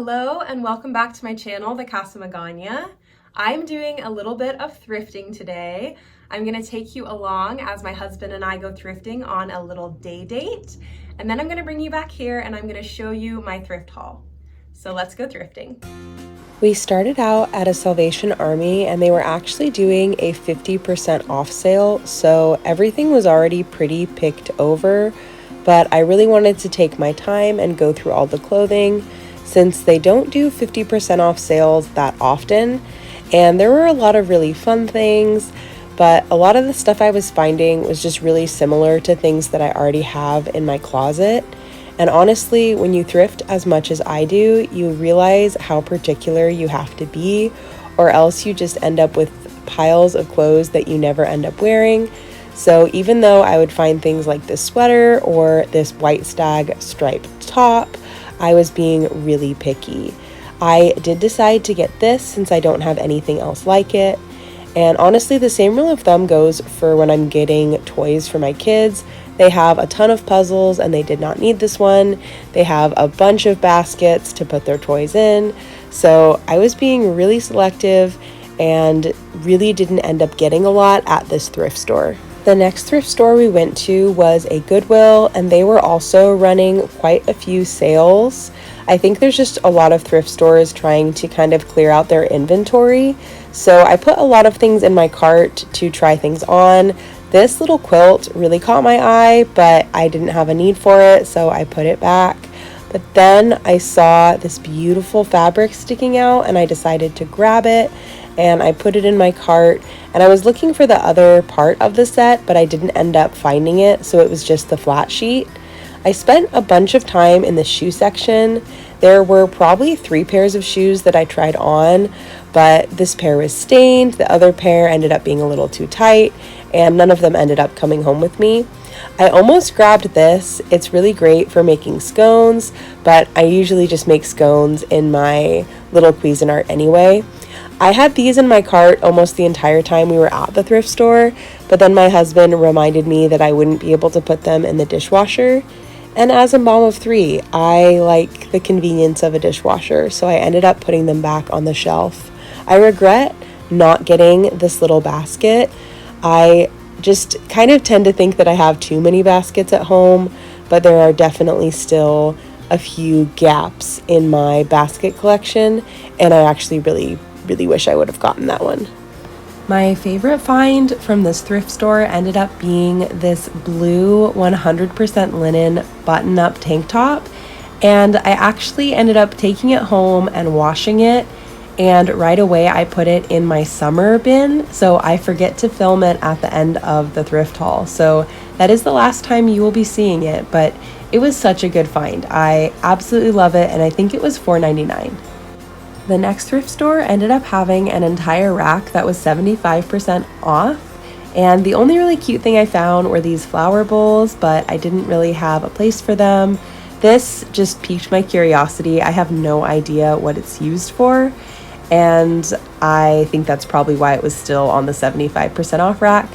Hello and welcome back to my channel, The Casa Magana. I'm doing a little bit of thrifting today. I'm gonna take you along as my husband and I go thrifting on a little day date. And then I'm gonna bring you back here and I'm gonna show you my thrift haul. So let's go thrifting. We started out at a Salvation Army and they were actually doing a 50% off sale. So everything was already pretty picked over, but I really wanted to take my time and go through all the clothing, since they don't do 50% off sales that often. And there were a lot of really fun things, but a lot of the stuff I was finding was just really similar to things that I already have in my closet. And honestly, when you thrift as much as I do, you realize how particular you have to be, or else you just end up with piles of clothes that you never end up wearing. So even though I would find things like this sweater or this white stag striped top, I was being really picky. I did decide to get this since I don't have anything else like it. And honestly, the same rule of thumb goes for when I'm getting toys for my kids. They have a ton of puzzles and they did not need this one. They have a bunch of baskets to put their toys in. So I was being really selective and really didn't end up getting a lot at this thrift store. The next thrift store we went to was a Goodwill, and they were also running quite a few sales. I think there's just a lot of thrift stores trying to kind of clear out their inventory. So I put a lot of things in my cart to try things on. This little quilt really caught my eye, but I didn't have a need for it, so I put it back. But then I saw this beautiful fabric sticking out and I decided to grab it and I put it in my cart. And I was looking for the other part of the set, but I didn't end up finding it, so it was just the flat sheet. I spent a bunch of time in the shoe section. There were probably 3 pairs of shoes that I tried on, but this pair was stained, the other pair ended up being a little too tight, and none of them ended up coming home with me. I almost grabbed this. It's really great for making scones, but I usually just make scones in my little Cuisinart anyway. I had these in my cart almost the entire time we were at the thrift store, but then my husband reminded me that I wouldn't be able to put them in the dishwasher. And as a mom of 3, I like the convenience of a dishwasher, so I ended up putting them back on the shelf. I regret not getting this little basket. I just kind of tend to think that I have too many baskets at home, but there are definitely still a few gaps in my basket collection, and I actually really wish I would have gotten that one. My favorite find from this thrift store ended up being this blue 100% linen button-up tank top, and I actually ended up taking it home and washing it, and right away I put it in my summer bin, so I forget to film it at the end of the thrift haul. So that is the last time you will be seeing it, but it was such a good find. I absolutely love it, and I think it was $4.99. The next thrift store ended up having an entire rack that was 75% off, and the only really cute thing I found were these flower bowls, but I didn't really have a place for them. This just piqued my curiosity. I have no idea what it's used for, and I think that's probably why it was still on the 75% off rack.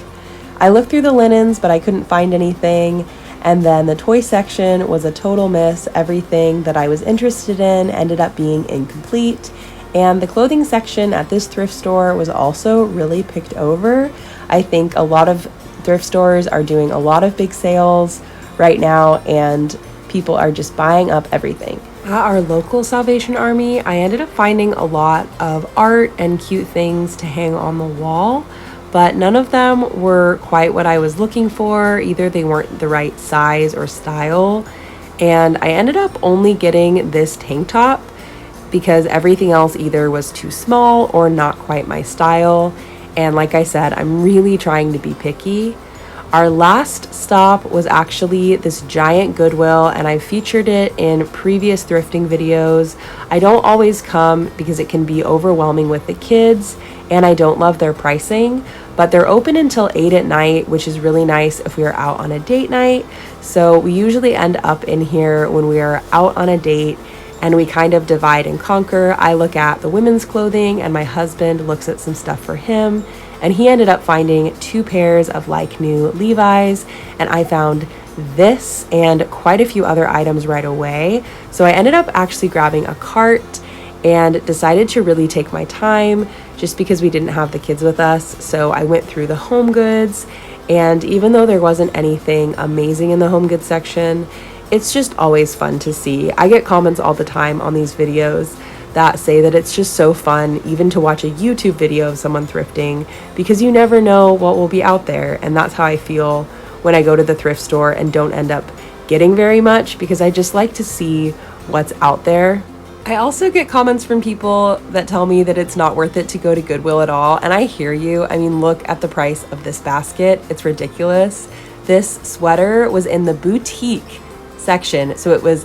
I looked through the linens, but I couldn't find anything. And then the toy section was a total miss. Everything that I was interested in ended up being incomplete. And the clothing section at this thrift store was also really picked over. I think a lot of thrift stores are doing a lot of big sales right now, and people are just buying up everything. At our local Salvation Army, I ended up finding a lot of art and cute things to hang on the wall, but none of them were quite what I was looking for. Either they weren't the right size or style, and I ended up only getting this tank top because everything else either was too small or not quite my style. And like I said, I'm really trying to be picky. Our last stop was actually this giant Goodwill, and I've featured it in previous thrifting videos. I don't always come because it can be overwhelming with the kids, and I don't love their pricing, but they're open until 8 at night, which is really nice if we are out on a date night. So we usually end up in here when we are out on a date, and we kind of divide and conquer. I look at the women's clothing and my husband looks at some stuff for him, and he ended up finding 2 pairs of like new Levi's, and I found this and quite a few other items right away. So I ended up actually grabbing a cart and decided to really take my time just because we didn't have the kids with us. So I went through the home goods, and even though there wasn't anything amazing in the home goods section, it's just always fun to see. I get comments all the time on these videos that say that it's just so fun even to watch a YouTube video of someone thrifting, because you never know what will be out there. And that's how I feel when I go to the thrift store and don't end up getting very much, because I just like to see what's out there. I also get comments from people that tell me that it's not worth it to go to Goodwill at all, and I hear you. I mean, look at the price of this basket. It's ridiculous. This sweater was in the boutique section, so it was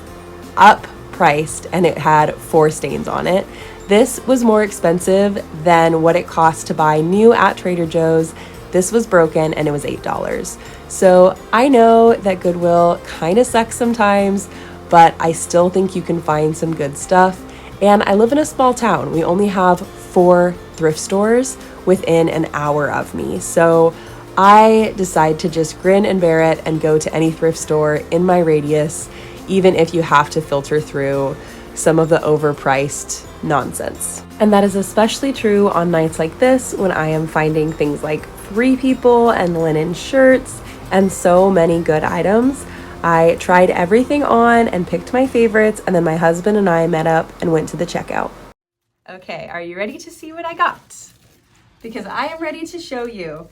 up priced and it had 4 stains on it. This was more expensive than what it cost to buy new at Trader Joe's. This was broken and it was $8. So I know that Goodwill kind of sucks sometimes, but I still think you can find some good stuff. And I live in a small town. We only have 4 thrift stores within an hour of me. So I decide to just grin and bear it and go to any thrift store in my radius, even if you have to filter through some of the overpriced nonsense. And that is especially true on nights like this, when I am finding things like Free People and linen shirts and so many good items. I tried everything on and picked my favorites, and then my husband and I met up and went to the checkout. Okay, are you ready to see what I got? Because I am ready to show you.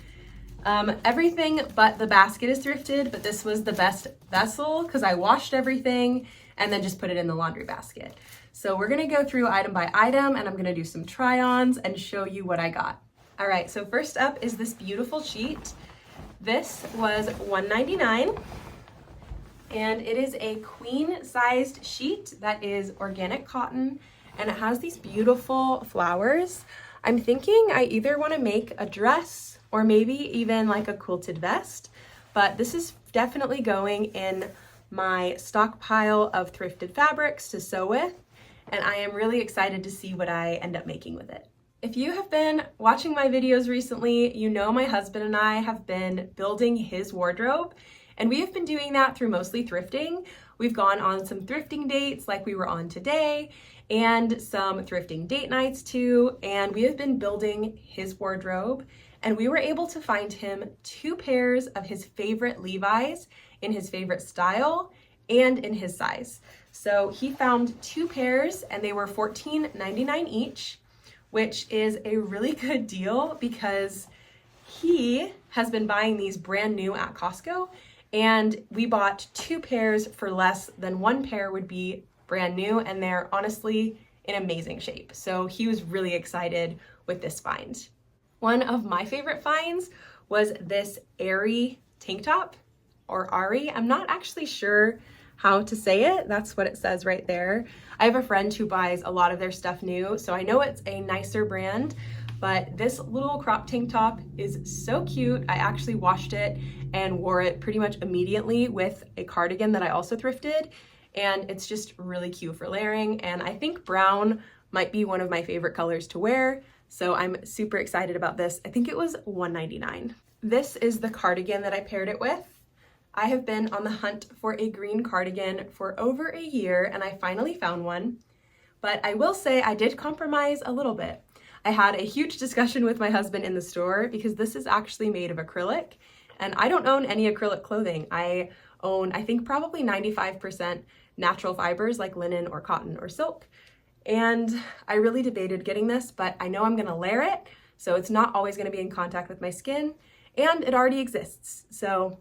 Everything but the basket is thrifted, but this was the best vessel because I washed everything and then just put it in the laundry basket. So we're gonna go through item by item, and I'm gonna do some try-ons and show you what I got. All right, so first up is this beautiful sheet. This was $1.99. And it is a queen-sized sheet that is organic cotton, and it has these beautiful flowers. I'm thinking I either want to make a dress or maybe even like a quilted vest, but this is definitely going in my stockpile of thrifted fabrics to sew with, and I am really excited to see what I end up making with it. If you have been watching my videos recently, you know my husband and I have been building his wardrobe. And we have been doing that through mostly thrifting. We've gone on some thrifting dates like we were on today, and some thrifting date nights too. And we have been building his wardrobe, and we were able to find him 2 pairs of his favorite Levi's in his favorite style and in his size. So he found 2 pairs, and they were $14.99 each, which is a really good deal because he has been buying these brand new at Costco. And we bought 2 pairs for less than 1 pair would be brand new, and they're honestly in amazing shape. So he was really excited with this find. One of my favorite finds was this Aerie tank top, or Aerie. I'm not actually sure how to say it. That's what it says right there. I have a friend who buys a lot of their stuff new, so I know it's a nicer brand, but this little crop tank top is so cute. I actually washed it and wore it pretty much immediately with a cardigan that I also thrifted, and it's just really cute for layering, and I think brown might be one of my favorite colors to wear, so I'm super excited about this. I think it was $1.99. This is the cardigan that I paired it with. I have been on the hunt for a green cardigan for over a year, and I finally found one, but I will say I did compromise a little bit. I had a huge discussion with my husband in the store because this is actually made of acrylic, and I don't own any acrylic clothing. I own, I think, probably 95% natural fibers like linen or cotton or silk. And I really debated getting this, but I know I'm gonna layer it, so it's not always gonna be in contact with my skin, and it already exists. So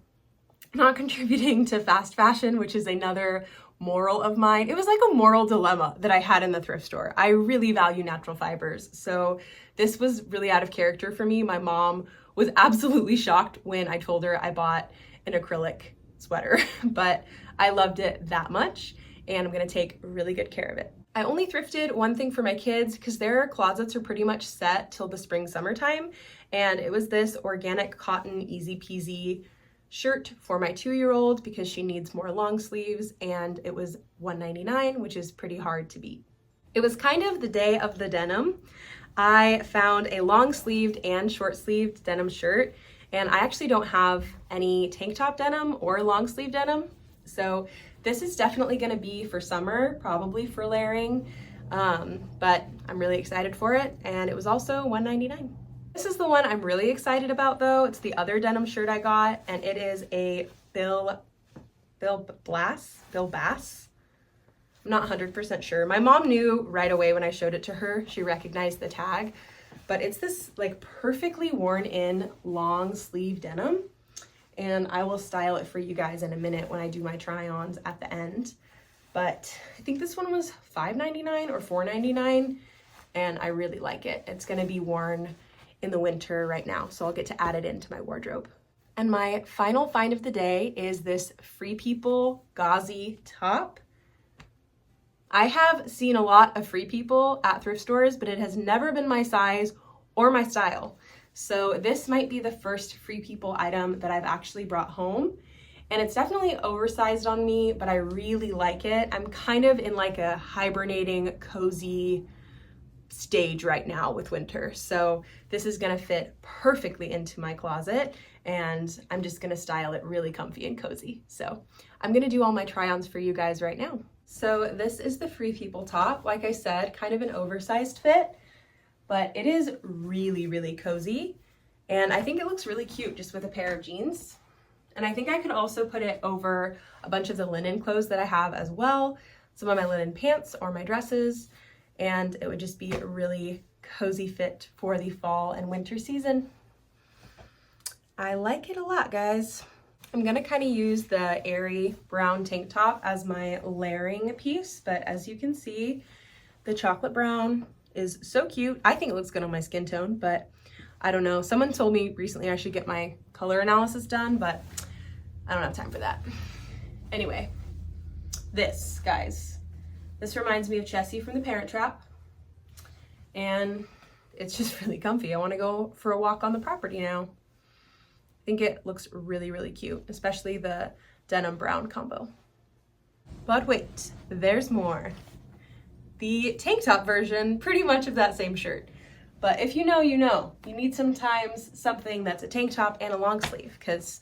not contributing to fast fashion, which is another moral of mine. It was like a moral dilemma that I had in the thrift store. I really value natural fibers, so this was really out of character for me. My mom was absolutely shocked when I told her I bought an acrylic sweater, but I loved it that much, and I'm gonna take really good care of it. I only thrifted one thing for my kids because their closets are pretty much set till the spring, summertime, and it was this organic cotton easy peasy shirt for my 2-year-old because she needs more long sleeves, and it was $1.99, which is pretty hard to beat. It was kind of the day of the denim. I found a long sleeved and short sleeved denim shirt, And I actually don't have any tank top denim or long sleeve denim. So this is definitely gonna be for summer, probably for layering. But I'm really excited for it. And it was also $1.99. This is the one I'm really excited about though. It's the other denim shirt I got, and it is a Bill Bass. I'm not 100% sure. My mom knew right away when I showed it to her. She recognized the tag, but it's this like perfectly worn in long sleeve denim, and I will style it for you guys in a minute when I do my try-ons at the end. But I think this one was $5.99 or $4.99, and I really like it. It's gonna be worn in the winter right now, so I'll get to add it into my wardrobe. And my final find of the day is this Free People gauzy top. I have seen a lot of Free People at thrift stores, but it has never been my size or my style. So this might be the first Free People item that I've actually brought home. And it's definitely oversized on me, but I really like it. I'm kind of in like a hibernating, cozy stage right now with winter. So this is gonna fit perfectly into my closet, and I'm just gonna style it really comfy and cozy. So I'm gonna do all my try-ons for you guys right now. So this is the Free People top. Like I said, kind of an oversized fit, but it is really, really cozy. And I think it looks really cute just with a pair of jeans. And I think I could also put it over a bunch of the linen clothes that I have as well, some of my linen pants or my dresses, and it would just be a really cozy fit for the fall and winter season. I like it a lot, guys. I'm gonna kind of use the Aerie brown tank top as my layering piece, but as you can see, the chocolate brown is so cute. I think it looks good on my skin tone, but I don't know. Someone told me recently I should get my color analysis done, but I don't have time for that. Anyway, this, guys, this reminds me of Chessie from The Parent Trap, and it's just really comfy. I want to go for a walk on the property now. I think it looks really, really cute, especially the denim brown combo. But wait, there's more. The tank top version, pretty much of that same shirt. But if you know, you know. You need sometimes something that's a tank top and a long sleeve, because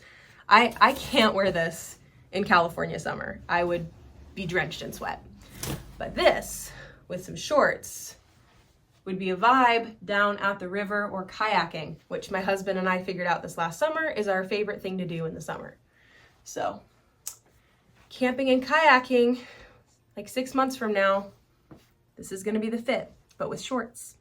I can't wear this in California summer. I would be drenched in sweat. But this, with some shorts, would be a vibe down at the river or kayaking, which my husband and I figured out this last summer is our favorite thing to do in the summer. So, camping and kayaking, like 6 months from now, this is gonna be the fit, but with shorts.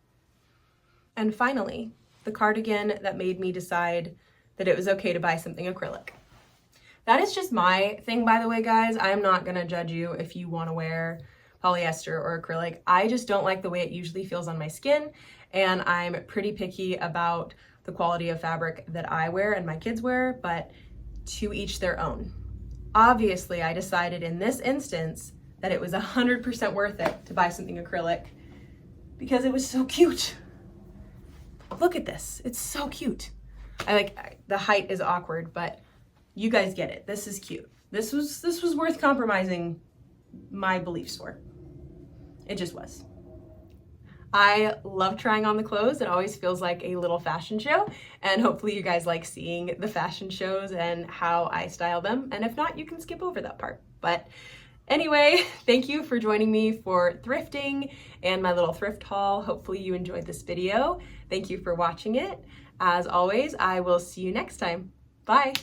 And finally, the cardigan that made me decide that it was okay to buy something acrylic. That is just my thing, by the way, guys. I am not gonna judge you if you wanna wear polyester or acrylic. I just don't like the way it usually feels on my skin, and I'm pretty picky about the quality of fabric that I wear and my kids wear, but to each their own. Obviously, I decided in this instance that it was 100% worth it to buy something acrylic because it was so cute. Look at this, it's so cute. The height is awkward, but you guys get it. This is cute. This was worth compromising my beliefs for. It just was. I love trying on the clothes. It always feels like a little fashion show, and hopefully you guys like seeing the fashion shows and how I style them. And if not, you can skip over that part. But anyway, thank you for joining me for thrifting and my little thrift haul. Hopefully you enjoyed this video. Thank you for watching it. As always, I will see you next time. Bye.